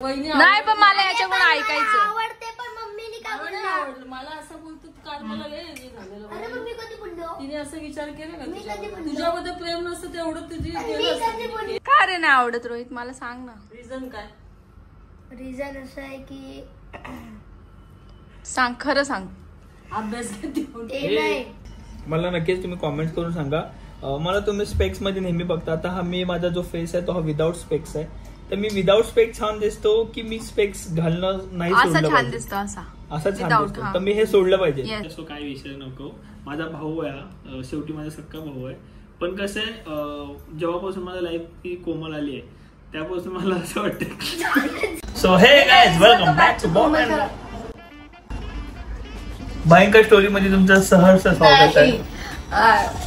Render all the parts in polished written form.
नाही पण मला याच्याकडून ऐकायचं आवडते पण मम्मीने काय बोललं मला असं बोलतो काल मला लय झालेलं. अरे मम्मी कधी बोललो तिने असं विचार केला का तुझ्याबद्दल प्रेम नसतं तेवढं तुझी का रे नाही आवडत रोहित मला सांग ना. रिझन काय? रिझन असं आहे की सांग खरं सांग. अभ्यास नाही मला नक्कीच तुम्ही कॉमेंट करून सांगा. मला तुम्ही स्पेक्स मध्ये नेहमी बघता. आता हा मी माझा जो फेस आहे तो हा विदाउट स्पेक्स आहे. तर मी विदाउट स्पेक्स छान दिसतो की मी स्पेक्स घालणं नाही सोडलं छान दिसतो असा छान दिसतो तर मी हे सोडलं पाहिजे. तसं काही विषय नको. माझा भाऊ आहे शेवटी माझा सक्का भाऊ आहे. पण कसं आहे जेव्हापासून माझ्या लाईफ ही कोमल आली आहे त्यापासून मला असं वाटतं. So hey guys welcome back to bomb and भयंकर स्टोरी मध्ये तुमचं सहर्ष स्वागत आहे.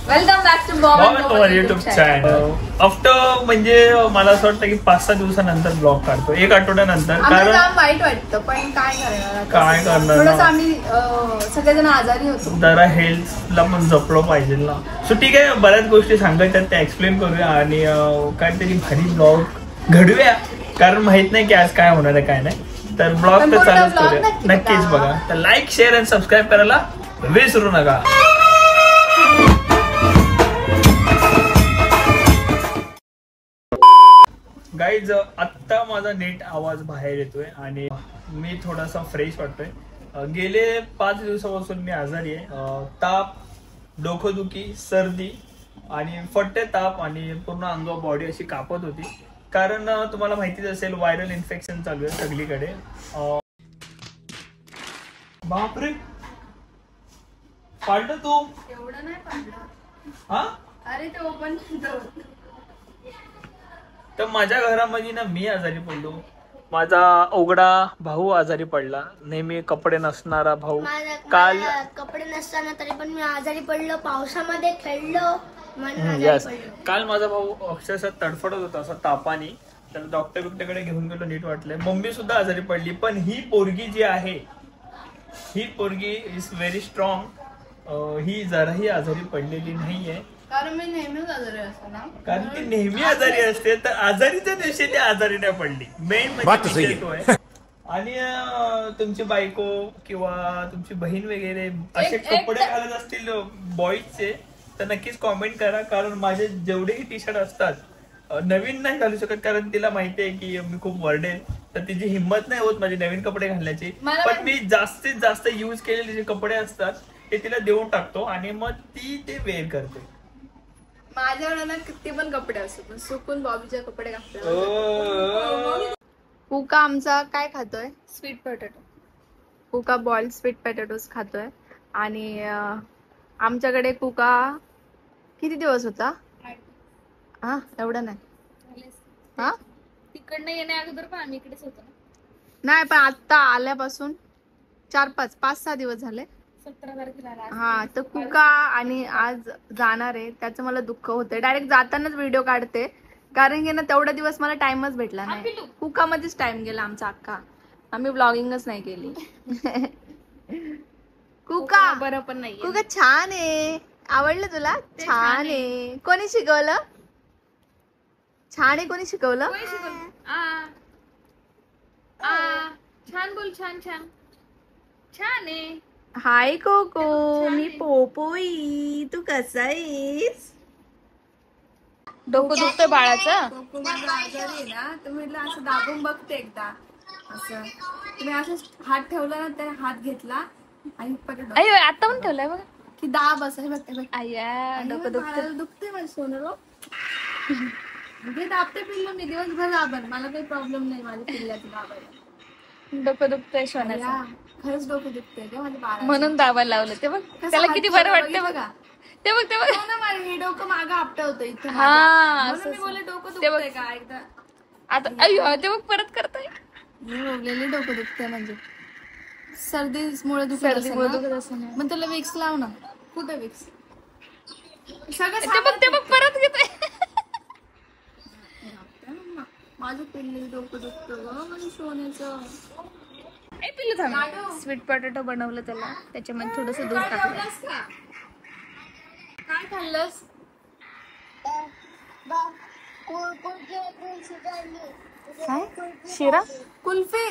Welcome back to bomb and YouTube channel. After म्हणजे मला असं वाटतं की 5-6 दिवसानंतर ब्लॉग काढतो, 1 आठवड्यानंतर. कारण वाईट वाटतं पण काय करणार आम्ही सगळेजण आजारी होतो. जरा हेल्थला पण जपलं पाहिजे ना. सो ठीक आहे बऱ्याच गोष्टी सांगायच्यात त्या एक्सप्लेन करूया आणि काहीतरी भारी ब्लॉग घडूया. कारण माहित नाही की आज काय होणार आहे काय नाही. तर ब्लॉग तर चालूच करूया. नक्कीच बघा. तर लाईक शेअर आणि सबस्क्राईब करायला विसरू नका. गाईज आत्ता माझा नीट आवाज बाहेर येतोय आणि मी थोडासा फ्रेश वाटतोय. गेले 5 दिवसापासून मी आजारी आहे. ताप, डोकंदुखी, सर्दी आणि फट्टे ताप आणि पूर्ण अंग बॉडी अशी कापत होती. कारण तुम्हाला माहितीच असेल व्हायरल इन्फेक्शन चालू आहे सगळीकडे. बापरे पाडलं तू एवढं नाही पाडलं. हा अरे ते ओपन तर माझ्या घरामध्ये ना मी आजारी पडलो. माझा उघडा भाऊ आजारी पडला. नेहमी कपडे नसणारा भाऊ काल कपडे नसताना तरी पण मी आजारी पडलो. पावसामध्ये खेळलो यस. काल माझा भाऊ अक्षरशः तडफडत होता असा तापाने. तर डॉक्टरकडे घेऊन गेलो नीट वाटलंय. मम्मी सुद्धा आजारी पडली. पण ही पोरगी जी आहे ही पोरगी इज व्हेरी स्ट्रॉंग. ही जराही आजारी पडलेली नाहीये. कारण मी नेहमीच आजारी असते ना. कारण ती नेहमी आजारी असते. तर आजारीच्या दिवशी ती आजारी नाही पडली. मेन म्हणजे तो आहे. आणि तुमची बायको किंवा तुमची बहीण वगैरे असे कपडे घालत असतील बॉईजचे तर नक्कीच कॉमेंट करा. कारण माझे जेवढेही टी शर्ट असतात नवीन नाही घालू शकत कारण तिला माहिती आहे की मी खूप वरडेल. तर तिची हिंमत नाही होत माझे नवीन कपडे घालण्याची. पण मी जास्तीत जास्त यूज केलेले जे कपडे असतात ते तिला देऊन टाकतो आणि मग ती ते वेअर करते. माझ्याकडे ना किती पण कपडे असतात पण सुकून बॉबीचे कपडे घालतात. कुका आमचा काय खातोय? Sweet potato. कुका बॉइल्ड स्वीट पोटॅटोज खातोय. आणि आमच्याकडे कुका किती दिवस होता? हा एवढं नाही. हा तिकडनं येण्या अगोदर पण आम्ही इकडेच होतो. नाही पण आता आल्यापासून 5-6 दिवस झाले. 17 तारखेला. हा तर कुका आणि आज जाणार आहे त्याचं मला दुःख होतंय. डायरेक्ट जातानाच व्हिडिओ काढते कारण की ना तेवढा दिवस मला टाइमच भेटला नाही. कुका मध्येच टाइम गेला आमचा अख्खा. आम्ही ब्लॉगिंगच नाही केली. कुका बरं पण नाही. कुका छान आहे. आवडलं तुला? छान आहे. कोणी शिकवलं? छान आहे. कोणी शिकवलं? छान बोल. छान छान छान आहे. हाय कोको मी पोपोई. तू कसा आहेस? डोकं दुखतंय बाळाचं. कोको माझा आजारी आहे ना तर म्हटलं असं दाबून बघते एकदा. असं तुम्ही असं हात ठेवला ना तर हात घेतला आणि अयो आता पण ठेवलाय बघा की दाब असं बघते. आया डोकं दुखते माझं सोनलो. म्हणजे दाबते पिल्लू मी दिवसभर दाबन. मला काही प्रॉब्लेम नाही माझ्या पिल्ल्याचं दाबायला. डोकं दुखतंय सोन्याचं. खरंच डोकं दुखतंय का माझ्या बाळाचं. म्हणून दाबायला लावलं ते बघ. त्याला किती बरं वाटतंय बघा. ते बघ हे डोकं मागं आपटं होतं इथं. हा मी बोलले डोकं दुखतंय का एकदा. आता अय्यो ते बघ परत करताय. मी बोललेली डोकं दुखतंय म्हणजे सर्दीमुळे दुखत असेल. मग त्याला विक्स लाव ना. कुठे विक्स? सगळं ते बघ परत घेतोय. माझं पिल्लू डोकं दुखतं ग माझं सोन्याचं. पिल्लू थांब. स्वीट पोटॅटो बनवलं त्याला त्याच्यामध्ये थोडस दूध टाकलं. काय खाल्लंस? काय शिरा कुल्फी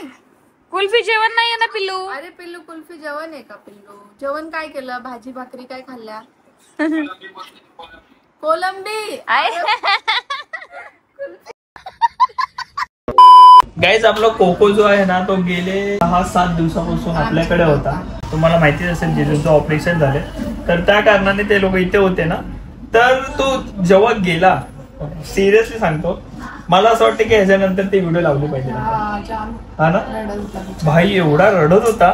कुल्फी जेवण नाही आहे ना पिल्लू. अरे पिल्लू कुल्फी जेवण आहे का पिल्लू. जेवण काय केलं भाजी भाकरी काय खाल्ल्या. कोलंबी गाईज आपला कोको जो आहे ना तो गेले 6-7 दिवसापासून आपल्याकडे होता. तुम्हाला माहितीच असेल जेजूचं ऑपरेशन झाले तर त्या कारणाने ते लोक इथे होते ना. तर तो जेव्हा गेला सिरियसली सांगतो मला असं वाटतं की ह्याच्यानंतर ते व्हिडिओ लावले पाहिजे हा ना. भाई एवढा रडत होता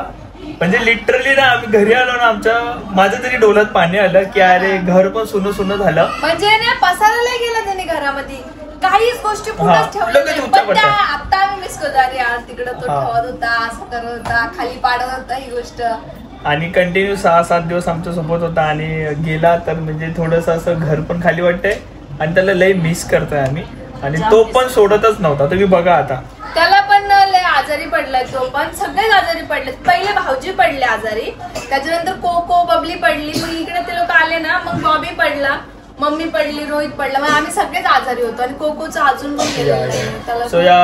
म्हणजे लिटरली ना आम्ही घरी आलो ना आमच्या माझ्या तरी डोळ्यात पाणी आलं की अरे घर पण सुनं सुनं झालं. म्हणजे ना पसारायला गेला त्याने घरामध्ये काहीच गोष्टी पुढेच ठेवल्या. पण आता आम्ही मिस करतो अरे यार तिकडं तो ठेवत होता असं करत होता खाली पाडत होता ही गोष्ट. आणि कंटिन्यू 6-7 दिवस आमच्या सोबत होता आणि गेला तर म्हणजे थोडस असं घर पण खाली वाटतंय आणि त्याला लय मिस करतोय आम्ही. आणि तो पण सोडतच नव्हता. तुम्ही बघा आता त्याला पण लय आजारी पडलाय. तो पण सगळेच आजारी पडले. पहिले भाऊजी पडले आजारी त्याच्यानंतर कोको बबली पडली. मग इकडे ते लोक आले ना मग बॉबी पडला मम्मी पडली रोहित पडला. मग आम्ही सगळेच आजारी होतो आणि कोकोचं अजून पण गेलेलं. सो या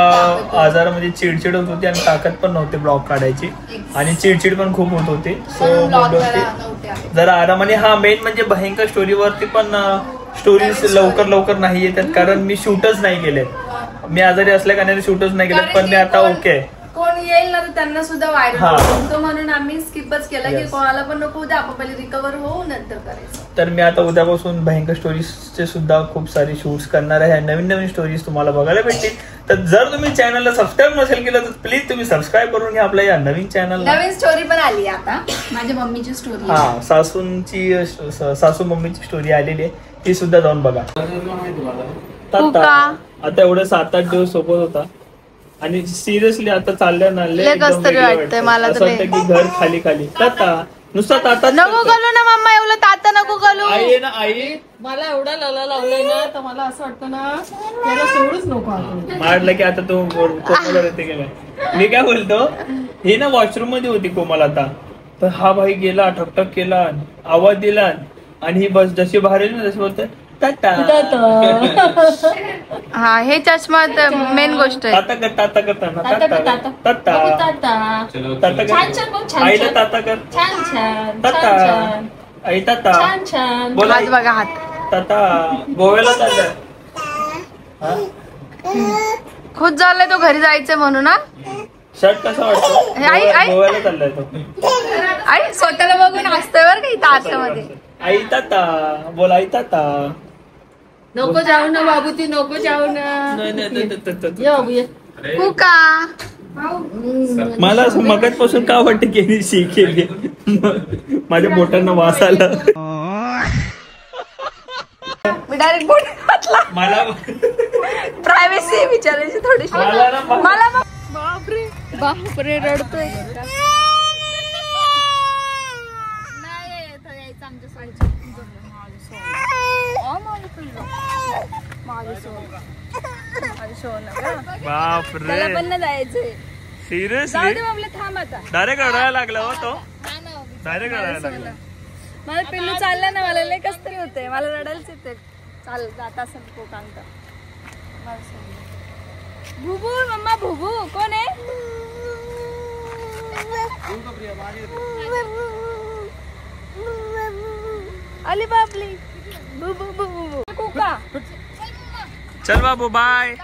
आजारामध्ये चिडचिड होत होती आणि ताकद पण नव्हती ब्लॉग काढायची आणि चिडचिड पण खूप होत होती. सो जरा आरामाने. हा मेन म्हणजे भयंकर स्टोरीवरती पण स्टोरीज लवकर नाही येतात कारण मी शूटच नाही केले. मी आजारी असल्या कारणाने शूटच नाही केले. पण मी आता ओके कोण येईल ना तर त्यांना सुद्धा व्हायरल होतो म्हणून आम्ही स्किपच केला की कोणाला पण नको उद्या आपण पहिले रिकवर होऊ नंतर करायचं. तर मी आता उद्यापासून भयंकर स्टोरीजचे सुद्धा खूप सारे शूट्स करणार आहे. नवीन स्टोरीज तुम्हाला बघायला भेटतील. तर जर तुम्ही चॅनलला सबस्क्राईब नसेल केलं तर प्लीज तुम्ही सबस्क्राईब करून घ्या आपल्या या नवीन चॅनलला. नवीन स्टोरी पण आली आता माझ्या मम्मीची स्टोरी. हा सासू मम्मीची स्टोरी आलेली आहे ती सुद्धा जाऊन बघा. आता एवढे 7-8 दिवस सोबत होता आणि सिरियसली आता चाललं ना वाटतं की घर खाली ताता नुसता ताता नको करू ना मम्मा एवढं ताता नको करू. आई ना आई मला एवढा लला लावलाय ना तर मला असं वाटतं ना त्याला सोडूच नको. मारलं की आता तो कोमल येते की नाही. मी काय बोलतो ही ना वॉशरूम मध्ये होती कोमल आता तर हा भाई गेला ठकठक केला आवाज दिला आणि ही बस जशी बाहेर येईल ना तशी बोलते हा हे चष्मा मेन गोष्ट आहे. ताता कर ताता करताना आईला ताता कर ताता आई ताता बोला हात बघा हात. ताता गोव्याला चाललाय. खुश झालाय तो घरी जायचंय म्हणून ना. शर्ट कसं वाटतं गोव्याला चाललाय तो. आई स्वतःला बघून हसतोय बरं का इथं आतमध्ये. आई ताता बोला आई ताता. नको जाऊ ना बाबू ती नको जाऊ ना. कुका मला असं मगाचपासून का वाटतं की शिकेली माझ्या बोटांना वास आला. मी डायरेक्ट बोट घातला. मला प्रायव्हसी विचारायची थोडीशी मला. बापरे बापरे रडतोय. बापरे पण जायचंय सिरियसली थांब आता. डायरेक्ट रडायला लागला हो तो. डायरेक्ट रडायला लागला. मला पिल्लू चालला ना मला लय कस तरी होते. मला रडायलाच येते. चाल जात असेल कोकांत. भुबू मम्मा भुबू कोण आहे. अली बापली भुबू भुबू कुका. चल बाबू बाय.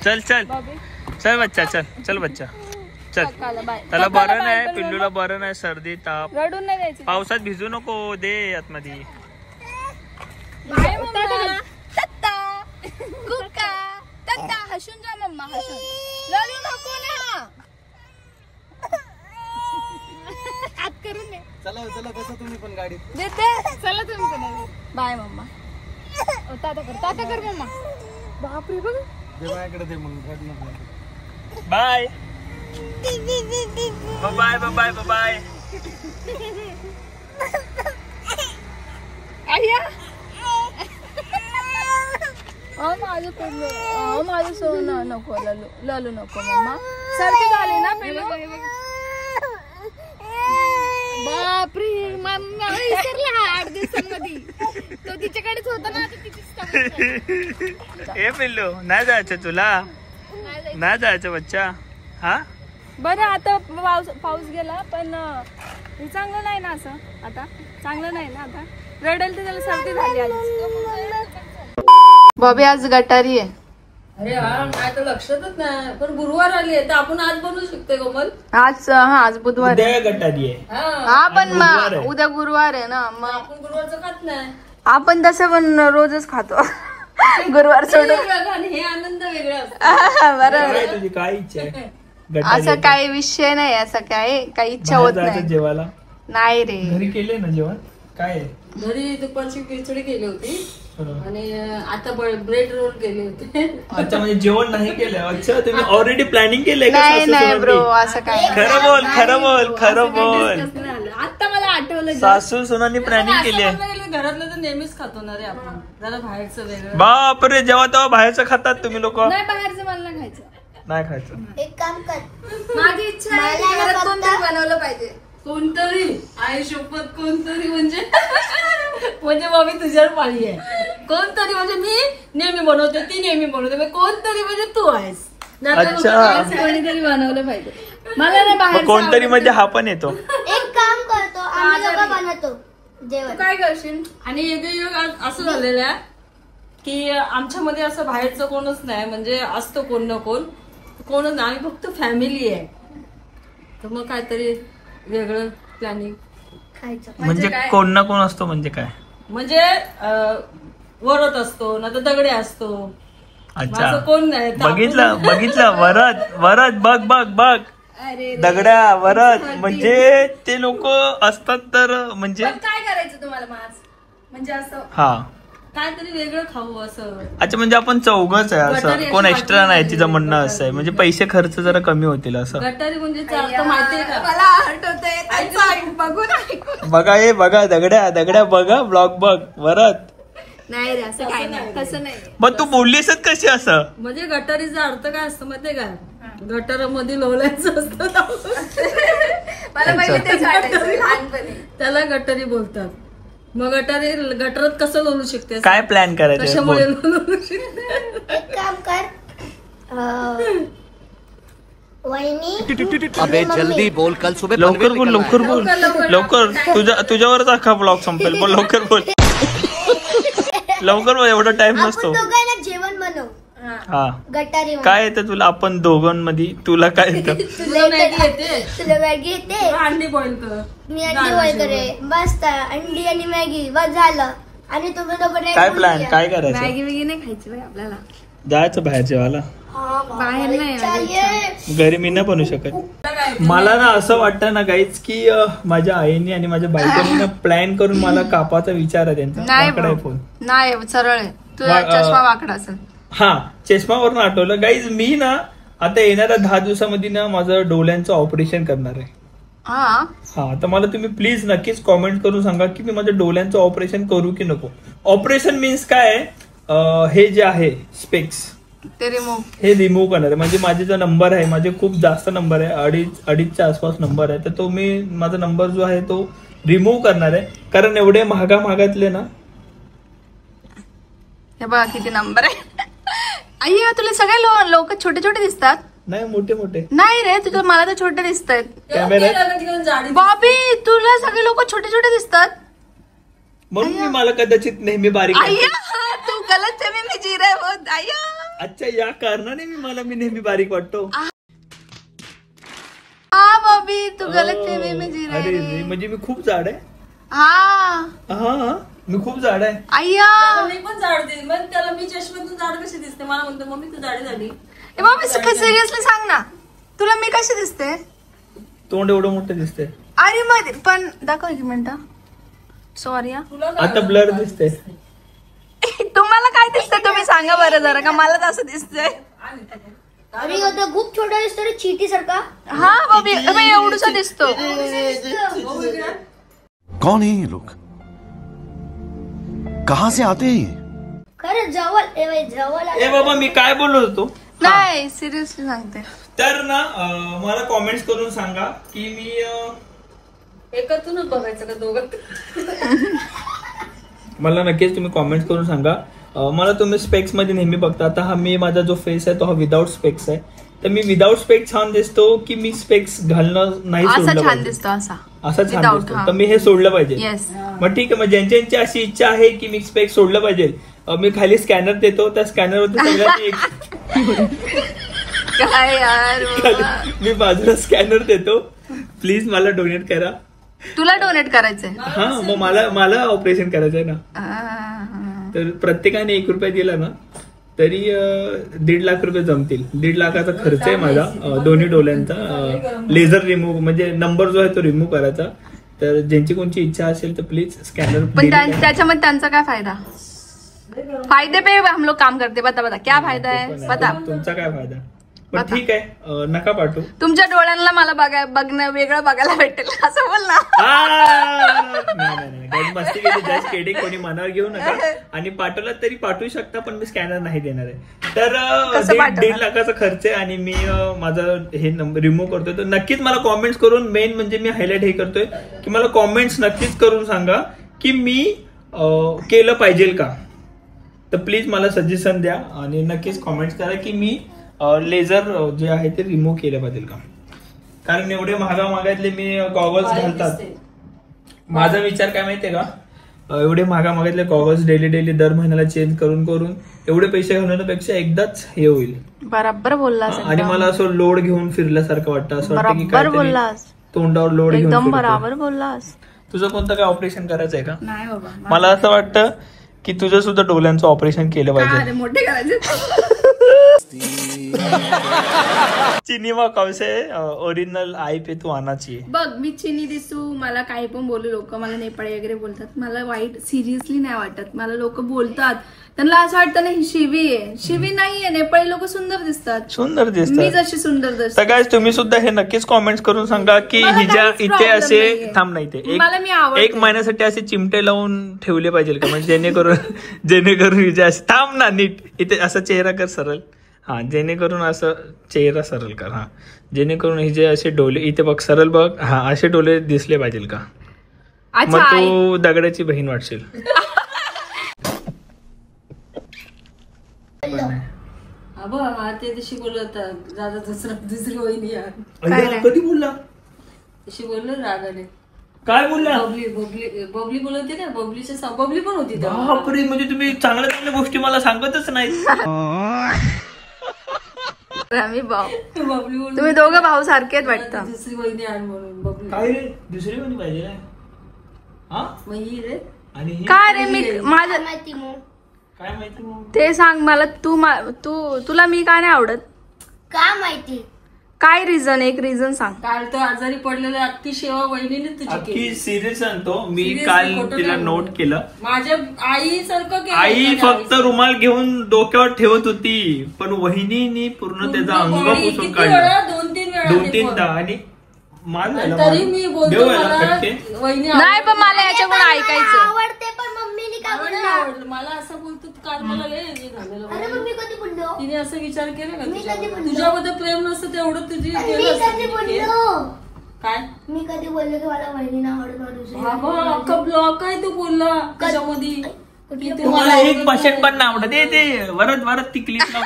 चल चल चल बच्चा चल बच्चा चल. त्याला बरं नाही पिल्लूला बरं नाही सर्दी ताप. रडून नाही जायचं. पावसात भिजू नको दे आतमध्ये. हसून जा मम्मा हसून. रडू नको ना. हात करून दे. चला बसा तुम्ही पण गाडीत. देते चला तुम्ही पण. बाय मम्मा. ताता कर मम्मा. बापरे बघ. माझ्याकडे दे मग. Bye bye bye bye. आया माझं पडलं माझं सोनं नको ललू नको मम्मा सर्दी झाली ना पिल्लू बापरे मम्मा विसरला 8 दिवसांमध्ये तो तिच्याकडेच होता ना आता तिचीच ए पिल्लू नाही जायचं तुला नाही जायचं बच्चा हा बरं आता पाऊस गेला पण हे चांगलं नाही ना असं आता चांगलं नाही ना आता रडेल तर त्याला सर्दी झाली आज बॉबी आज गटारी आहे अरे हा नाही तर लक्षातच नाही पण गुरुवार आली आहे तर आपण आज बनवू शकते कोमल आज बुधवार उद्या गटारी आहे हा पण मग उद्या गुरुवार आहे ना मग आपण गुरुवारचं खात नाही आपण तसं पण रोजच खातो गुरुवार सोडून आणि हे आनंद वेगळा असतो बरोबर तुझी काय इच्छा आहे असं काही विषय नाही असं काही इच्छा होत नाही जेवायला नाही रे घरी केले ना जेवण काय घरी दुपारची खिचडी केली होती आणि आता ब्रेड रोल केले होते अच्छा म्हणजे जेवण नाही केलं अच्छा तुम्ही ऑलरेडी प्लॅनिंग केलंय का नाही नाही सासू ब्रो असं काय खरं बोल आता मला आठवलं सासू सुनांनी प्लॅनिंग केली आहे घरातलं तर नेहमीच खातो ना रे आपण जरा बाहेरचं वेगळं बापरे जेव्हा तेव्हा बाहेरचं खातात तुम्ही लोक नाही बाहेरचं मला नाही खायचं नाही खायचं एक काम कर माझी इच्छा आहे की घरात कोणतरी बनवलं पाहिजे कोणतरी आई शपथ कोणतरी म्हणजे मम्मी तुझ्यावर पाळी आहे कोणतरी म्हणजे मी नेहमी बनवते ती नेहमी बनवते कोणतरी म्हणजे तू आहेस अच्छा कोणीतरी बनवलं पाहिजे मला ना बाहेर कोणतरी म्हणजे हा पण येतो एक काम करतो आम्ही लोक बनवतो जेवण काय करशील आणि एक असं झालेलं आहे की आमच्यामध्ये असं बाहेरचं कोणच नाही म्हणजे असतं कोण ना कोणच नाही आम्ही फक्त फॅमिली आहे तर मग काहीतरी वेगळं प्लॅनिंग खायचं म्हणजे कोण ना कोण असतो म्हणजे काय म्हणजे वरत असतो ना तर दगडे असतो अच्छा माझं कोण नाही तर बघितलं वरद बघ दगड्या वरद म्हणजे ते लोक असतात तर म्हणजे काय करायचं तुम्हाला माझ म्हणजे असं हा काहीतरी वेगळं खाऊ असं अच्छा म्हणजे आपण चौघच आहे असं गटारी कोण अशी एक्स्ट्रा वाटली नाही तिचं म्हणणं असं आहे म्हणजे पैसे खर्च जरा कमी होतील असं गटारी म्हणजे चालतं माहितीये का मला हर्ट होतंय त्यांचं बघून ऐकून बघा दगड्या बघा ब्लॉग बघ वरद नाही रे असं काय नाही तसं नाही मग तू बोललीसच कशी असं म्हणजे गटारीचा अर्थ काय असतं माहितीये का गटारामध्ये लोलायचं असतं मला पहिले तेच वाटायचं लहानपणी त्याला गटारी बोलतात मग गटारात कसं लोलू शकते काय प्लॅन करायचं कशामुळे लोलू शकते एक काम कर वहिनी अबे जल्दी बोल कल सुबह लवकर बोल तुझ्यावरच अख्खा ब्लॉग संपेल बोल लवकर बोल एवढा टाइम नसतो आपण दोघांना जेवण बनव हा गटारी काय येतं तुला आपण दोघांमध्ये तुला काय येतं तुला मॅगी येते तुला मॅगी येते अंडी बॉईल कर मी अंडी बॉईल करे बस अंडी आणि मॅगी बस झालं आणि तुम्ही दोघं काय प्लॅन काय करायचं मॅगी वेगी नाही खायची बाई आपल्याला जायचं बाहेर जेवायला बाहेर नाही घरी मी नाही बनवू शकत मला ना असं वाटतं ना काहीच की माझ्या आईने आणि माझ्या बायकोने ना प्लॅन करून मला कापाचा विचार आहे त्यांचा वाकडा आहे फोन नाही सरळ आहे तुझा चष्मा वाकडा असेल हा चष्मावरून आठवलं गाईज मी ना आता येणाऱ्या 10 दिवसामध्ये ना माझं डोळ्यांचं ऑपरेशन करणार आहे हा तर मला तुम्ही प्लीज नक्कीच कॉमेंट करून सांगा की मी माझ्या डोळ्यांचं ऑपरेशन करू की नको ऑपरेशन मीन्स काय हे जे आहे स्पेक्स हे रिमूव्ह करणार आहे म्हणजे माझे जो नंबर आहे माझे खूप जास्त नंबर आहे अडीचच्या आसपास नंबर आहे तर तो मी माझा नंबर जो आहे तो रिमूव्ह करणार आहे कारण एवढे महागातले ना हे बघा किती नंबर आहे अय्या तुला सगळे लोक छोटे छोटे दिसतात नाही मोठे नाही रे तुझं मला तर छोटे दिसत आहेत कॅमेरा बॉबी तुला सगळे लोक छोटे छोटे दिसतात म्हणून मला कदाचित नेहमी बारीक अय्या तू गलत फहमी में जी रहे हो अय्या अच्छा या कारणाने मी नेहमी बारीक वाटतो हा बॉबी तू गलत फहमी में जी रहे अरे म्हणजे मी खूप जाड आहे हा मी खूप जाड आहे अय्या मी पण जाड दिली मग त्याला मी चष्म्यातून जाड कशी दिसते मला म्हणतो मम्मी तू जाडी झाली बॉबी सिरियसली सांग ना तुला मी कशी दिसते तोंड एवढं मोठं दिसते अरे मग पण दाखव एक मिनिट सॉरी आता ब्लर दिसते तुम्हाला काय दिसतंय तुम्ही सांगा बरं जरा का मला तर असं दिसतंय अरे होतं खूप छोटा दिसतो रे चीटी सारखा हा बॉबी एवढूसा दिसतो कौन है ये लोग कहाँ से आते हैं खरं जवळ ए बाबा मी काय बोलत होतो नाही सिरियसली सांगते. तर ना मला कॉमेंट्स करून सांगा की मी एकत्रच बघायचं का दोघं. मला नक्कीच तुम्ही कॉमेंट्स करून सांगा. मला तुम्ही स्पेक्स मध्ये नेहमी बघता. आता हा मी माझा जो फेस आहे तो हा विदाऊट स्पेक्स आहे. तर मी विदाऊट स्पेक्स छान दिसतो की मी स्पेक्स घालणं नाही असा सोडलं छान पाहिजे? दिसतो असा असा छान Without, दिसतो हा. तर मी हे सोडलं पाहिजे. येस. मग ठीक आहे. मग ज्यांची अशी इच्छा आहे की मी स्पेक्स सोडलं पाहिजे मी खाली स्कॅनर देतो. त्या स्कॅनरवरती सगळ्यांनी काय यार बाबा. मी बाजूला स्कॅनर देतो. प्लीज मला डोनेट करा. तुला डोनेट करायचंय. हा मग मला ऑपरेशन करायचंय ना. तर प्रत्येकाने 1 रुपया दिला ना तरी 1.5 लाख रुपये जमतील. 1.5 लाखाचा खर्च आहे माझा दोन्ही डोळ्यांचा. लेझर रिमूव्ह म्हणजे नंबर जो आहे तो रिमूव्ह करायचा. तर ज्यांची कोणची इच्छा असेल तर प्लीज स्कॅनर. पण त्याच्यामध्ये त्यांचा काय फायदा? फायदे पे हम लोग काम करते. बता क्या फायदा आहे बता. तुमचा काय फायदा? पण ठीक आहे नका पाठवू. तुमच्या डोळ्यांना मला बघणं वेगळं बघायला भेटेल असं बोल ना. नाही मस्ती केली. Just kidding. कोणी मनावर घेऊ नका. आणि पाठवला तरी पाठवू शकता पण मी स्कॅनर नाही देणार आहे. तर 1.5 लाखाचा खर्च आहे आणि मी माझं हे रिमूव्ह करतोय. तर नक्कीच मला कॉमेंट्स करून मेन म्हणजे मी हायलाइट हे करतोय की मला कॉमेंट्स नक्कीच करून सांगा की मी केलं पाहिजे का. तर प्लीज मला सजेशन द्या आणि नक्कीच कॉमेंट्स करा की मी लेझर जे आहे ते रिमूव्ह केलं पाहिजे का. कारण एवढे महागातले मी गॉगल्स घालतात. माझा विचार काय माहितीये का, एवढे महागातले गॉगल्स डेली दर महिन्याला चेंज करून एवढे पैसे घालण्यापेक्षा एकदाच हे होईल. बरोबर बोललास. आणि मला असं लोड घेऊन फिरल्यासारखं वाटतं. असं वाटतं की बरोबर बोललास. तोंडावर लोड घेऊन. एकदम बरोबर बोललास. तुझं कोणतं काय ऑपरेशन करायचंय का? नाही बाबा. मला असं वाटतं की तुझं सुद्धा डोळ्यांचं ऑपरेशन केलं पाहिजे. मोठे करायचे. चीनी मकाऊ से ओरिजिनल आई पे तू आना चाहिए. बघ मी चिनी दिसू मला काही पण बोलू लोक मला नेपाळी वगैरे बोलतात. मला वाईट सिरियसली नाही वाटत. मला लोक बोलतात त्यांना असं वाटतं ना ही शिवी आहे. शिवी नाहीये. नेपाळी लोक सुंदर दिसतात. मी जशी सुंदर दिसते. तर गाइस तुम्ही सुद्धा हे नक्कीच कॉमेंट्स करून सांगा की हिच्या इथे असे थांब नाही ते एक महिन्यासाठी असे चिमटे लावून ठेवले पाहिजे का. म्हणजे जेणेकरून हिच्या असे थांब ना नीट इथे असा चेहरा कर सरळ. हा जेणेकरून असं चेहरा सरळ कर. हा जेणेकरून हे जे असे डोले इथे बघ सरळ बघ. हा असे डोले दिसले पाहिजे का. मग तू दगडाची बहीण वाटशील. ते दिवशी बोलत दादा दुसरी वहिनी कधी बोलला तशी बोललो रागाने. काय बोलला? बबली बोलत होती ना. बबली पण होती. बापरे म्हणजे तुम्ही चांगल्या गोष्टी मला सांगतच नाही. आम्ही भाऊ. बबली बोल तुम्ही दोघं भाऊ सारखेच वाटतं. दुसरी वहिनी आण म्हणून बबली. काय रे दुसरी कोणी पाहिजे मग ही रे. आणि काय रे मी माझं माहिती मग काय माहिती ते सांग मला. तुला मी काय नाही आवडत. का माहिती काय रिझन एक रिझन सांग. काल तर आजारी पडलेल्या अख्खी सेवा वहिनीने तुझी केली. सिरियस सांगतो मी. काल तिला नोट केलं. माझ्या आई सारखं केलं. आई फक्त रुमाल घेऊन डोक्यावर ठेवत होती पण वहिनीने पूर्ण त्याचा अंग पुसून काढलं 2-3दा. आणि तरी मी बोलतो वहिनी नाही पण मला याच्याकडून ऐकायचं. आवडते पण मम्मीने काय बोलला. मला असं बोलतो काल मला लय झालेलं. अरे मम्मी कधी बोललो. तिने असं विचार केला का मी कधी बोललो. तुझ्याबद्दल प्रेम नसतं तेवढं तुझी मी कधी बोललो. काय मी कधी बोललो की मला वहिनीने आवडत. अख्खा ब्लॉक आहे तो बोलला त्याच्यामध्ये. तुम्हाला 1% पण नाही आवडत. ते वरत ती क्लिप लाव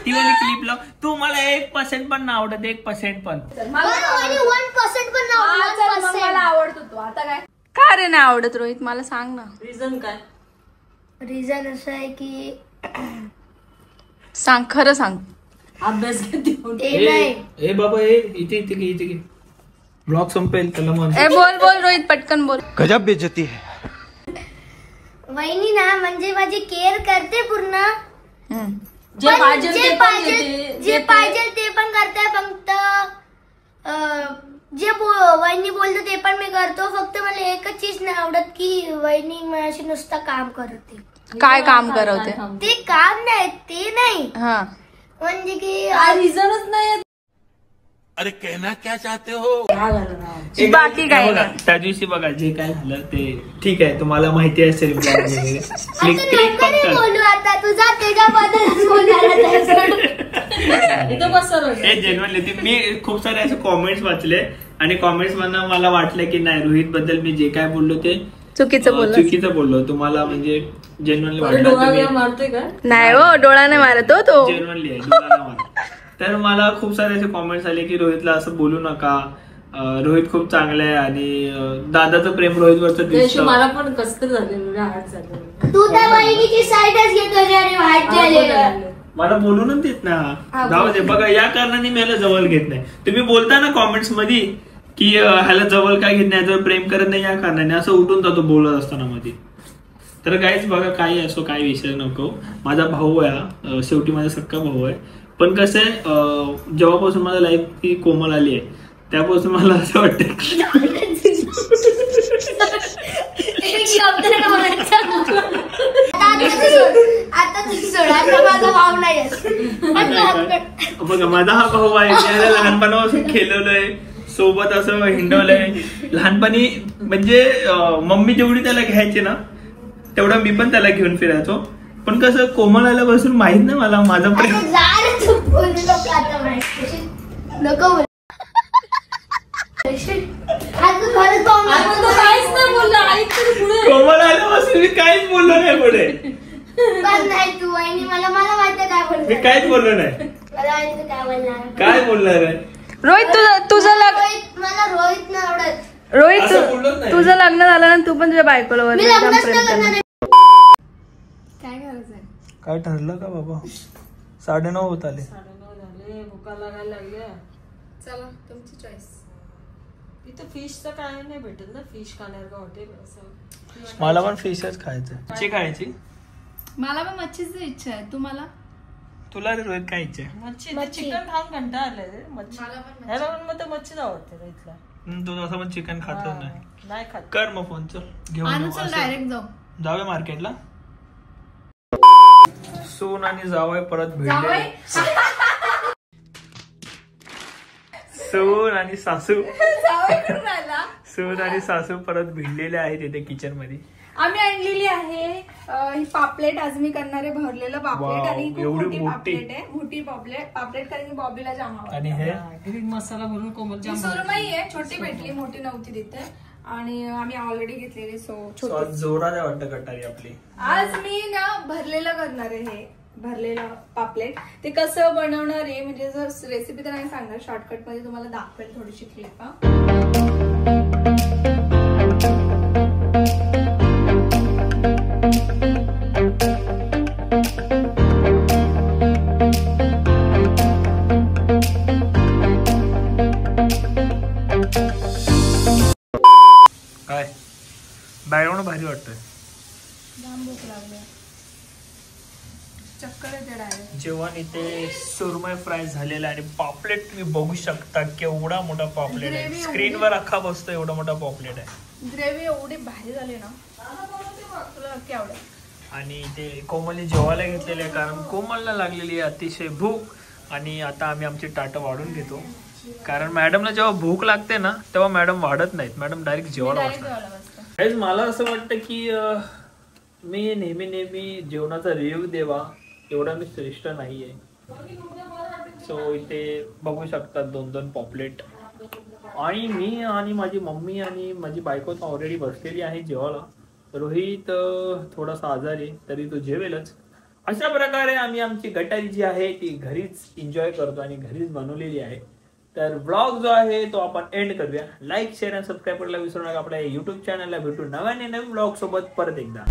ती वाली क्लिप लाव. तू मला 1% पण नाही आवडत. 1% पण 1% पण नाही मला आवडतो तो. आता काय का रे नाही आवडत रोहित मला सांग ना. रिझन काय. रिझन असं आहे की सांग खरं सांग. अभ्यास घेते ते नाही. ए बाबा इथे ब्लॉग संपेल त्याला म्हण. बोल रोहित पटकन बोल. गजब बेइज्जती है. वहिनी ना म्हणजे माझी केअर करते पूर्ण. जे पाहिजे ते पण करते. फक्त जे वहिनी बोलतो ते पण मी करतो. फक्त मला एकच चीज नाही आवडत की वहिनी माझ्याशी नुसतं काम करते. काय काम करवते. ते काम नाही ते नाही हा म्हणजे की रिझनच नाही. अरे कहना क्या चाहते हो? बाकी काय बघा, त्या दिवशी बघा जे काय झालं ते ठीक आहे, तुम्हाला माहिती असेल vlog वगैरे. Click फक्त. बोलू आता तुझा त्याच्याबद्दल बोलणार इथं बस सर. हे जेन्युइनली मी खूप सारे असे कॉमेंट्स वाचले आणि कॉमेंट्स मधनं मला वाटलं की नाही, रोहित बद्दल मी जे काय बोललो ते चुकीचं बोललो. तुम्हाला म्हणजे जेन्युइनली डोळा मारतोय का? नाही हो, डोळा नाही मारत हो तो. जेन्युइनली आहे, डोळा नाही मारत. तर मला खूप सारे असे कॉमेंट्स आले की रोहितला असं बोलू नका, रोहित खूप चांगला आहे आणि दादाचं प्रेम रोहितवरचं दिसतं. मला पण कसं झालेलं, हात झालं. तू त्या बहिणीची साईडच घेतो रे आणि वाईट झाले. मला बोलूनच देत ना. जाऊ दे. बघा या कारणाने मी याला जवळ घेत नाही. तुम्ही बोलता ना कॉमेंट्स मध्ये की ह्याला जवळ काय घेत नाही, जर प्रेम करत नाही या कारणाने, असं उठून जातो बोलत असताना मध्ये. तर काहीच बघा, काही असो, काही विषय नको. माझा भाऊ आहे, शेवटी माझा सक्का भाऊ आहे. पण कसं आहे, जेव्हापासून माझ्या लाईफ की कोमल आली आहे त्यापासून मला असं वाटतं आता तू सोड, आता माझा भाव नाही. बघा माझा हा भाऊ आहे, त्याला लहानपणापासून खेळवलंय, सोबत असं हिंडवलंय. लहानपणी म्हणजे मम्मी जेवढी त्याला घ्यायची ना तेवढा मी पण त्याला घेऊन फिरायचो. पण कसं कोमल आल्यापासून माहित नाही मला माझं प्रेम. नको कोमल आल्यापासून मी काहीच बोललो नाही पुढे. नाही तू वहिनी मला माहिती काय बोलणार. मी काहीच बोललो नाही. मला माहिती काय बोलणार. काय बोलणार आहे रोहित तुझं मला रोहित नाही आवडत. असं बोललोच नाही. तुझं लग्न झालं ना, तू पण तुझ्या बायकोला मी लग्नच नाही करणार. काय करायचंय? काय ठरलं का बाबा? 9:30 होत आले. 9:30 झाले, भुका लागायला लागल्या. चला तुमची चॉईस. इथं फिशचं काय नाही भेटत ना, फिश खाणार का हॉटेल असं. मला पण फिशच खायचं. मच्छी खायची. मला पण मच्छीची इच्छा आहे. तुम्हाला? तुला रे रोहित काय इच्छा आहे? मच्छी चिकन खाऊन कंटाळा आलाय रे. मच्छी ह्याला पण मग मच्छीच आवडते रे इथला. तू असं पण चिकन खातच नाही. नाही खात. कर मग फोन, चल घेऊन आणू, येऊ. चल असं डायरेक्ट जाऊ. जाऊया मार्केटला. सून आणि जावई परत भेटले. सून आणि सासू सून आणि सासू परत भिडलेले आहेत इथे किचन मध्ये. आम्ही आणलेली आहे ही पापलेट. आज मी करणार आहे भरलेलं पापलेट. आणि खूप एवढी मोठी मोठी पापलेट आहे, मोठी पापलेट कारण की बॉबीला जाम आवडतं. आणि हे ग्रीन मसाला भरून कोमल ही जाम. सुरमई आहे, छोटी भेटली, मोठी नव्हती तिथे. आणि आम्ही ऑलरेडी घेतलेली आज जोरात आहे वाटतं गटारी आपली. आज मी ना भरलेलं करणार आहे. हे भरलेलं पापलेट ते कसं बनवणार आहे म्हणजे जर रेसिपी तर नाही सांगणार, शॉर्टकट मध्ये तुम्हाला दाखवेल थोडीशी क्लिप. काय बॅकग्राऊंड भारी वाटतंय. जाम भूक लागली, चक्कर येते डायरेक्ट. जेवण इथे सुरमई फ्राय झालेला आणि पापलेट तुम्ही बघू शकता केवढा मोठा पापलेट आहे. Gravy स्क्रीनवर अख्खा बसतो एवढा मोठा पापलेट आहे. ग्रेव्ही एवढी भारी झाली ना, तुला नक्की आवडेल. आणि इथे कोमलने जेवायला घेतलेले आहे कारण कोमलला लागलेली आहे अतिशय भूक. आणि आता आम्ही आमची ताटं वाढून घेतो कारण मॅडमला जेव्हा भूक लागते ना तेव्हा मॅडम वाढत नाहीत, मॅडम डायरेक्ट जेवायला बसतात. मला असं वाटतं की मी नेहमी जेवणाचा रिव्ह्यू देवा एवढा मी श्रेष्ठ नाहीये. सो इथे बघू शकतात 2-2 पॉपलेट. आणि मी आणि माझी मम्मी आणि माझी बायको तर ऑलरेडी बसलेली आहे जेवायला. रोहित थोडासा आजारी तरी तो जेवेलच. अशा प्रकारे आम्ही आमची गटारी जी आहे ती घरीच एन्जॉय करतो आणि घरीच बनवलेली आहे. तर ब्लॉग जो आहे तो आपण एंड करूया. लाईक शेअर आणि सबस्क्राईब करायला विसरू नका. आपल्या युट्यूब चॅनलला भेटू नव्याने नवीन ब्लॉग सोबत परत एकदा.